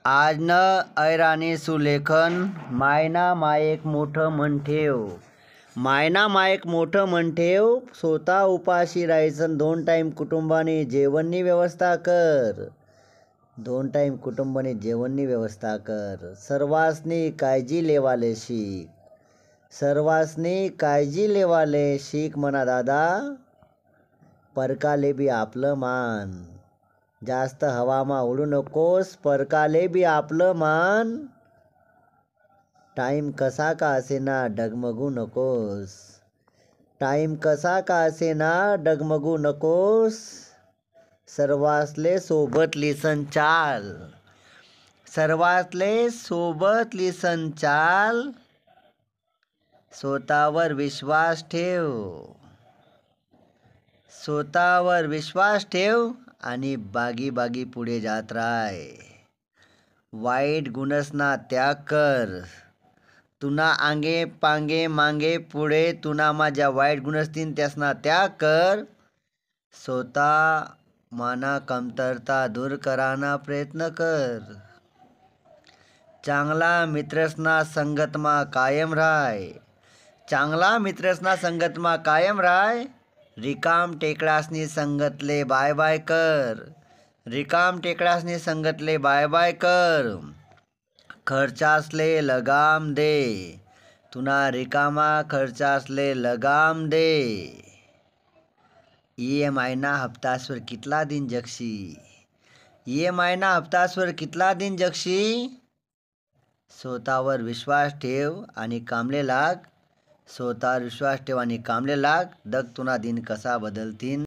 आज न ऐराणी सुलेखन मायना मायेक मोठं म्हण ठेव. मायना मायेक मोठं म्हण ठेव. स्वतः उपाशी राहायचं. 2 टाईम कुटुंबाने जेवणनी व्यवस्था कर. 2 टाईम कुटुंबाने जेवणनी व्यवस्था कर. सर्वांसनी काळजी लेवाले शिक. सर्वांसनी काळजी लेवाले शिक म्हणा दादा. परकाले बी आपलं मान. जास्त हवामा उडू नकोस. परकाले बी आपलं मान. टाईम कसा का असेना डगमगू नकोस. टाईम कसा का असेना डगमगू नकोस. सर्वासले सोबत लिसन चाल. सर्वासले सोबत लिसन चाल. स्वतःवर विश्वास ठेव. स्वतःवर विश्वास ठेव आणि बागी बागी पुढे जात राह. वाईट गुणसना त्याग कर. तुना आंगे पांगे मांगे पुढे तुनामा ज्या वाईट गुण असतील त्यासना त्याग कर. स्वतः माना कमतरता दूर कराना प्रयत्न कर. चांगला मित्रसना संगतमा कायम राह. चांगला मित्रसना संगतमा कायम राह. रिकाम टेकडासनी संगतले बाय बाय कर. रिकाम टेकडासनी संगतले बाय बाय कर. खर्चासले लगाम दे. तुना रिकामा खर्चासले लगाम दे. EMI ना हप्तासवर कितला दिन जगशी. EMI ना हप्तासवर कितला दिन जगशी. स्वतःवर विश्वास ठेव आणि कामले लाग. स्वतःवर विश्वास ठेव आणि कामले लाग. दग तुना दिन कसा बदलतीन.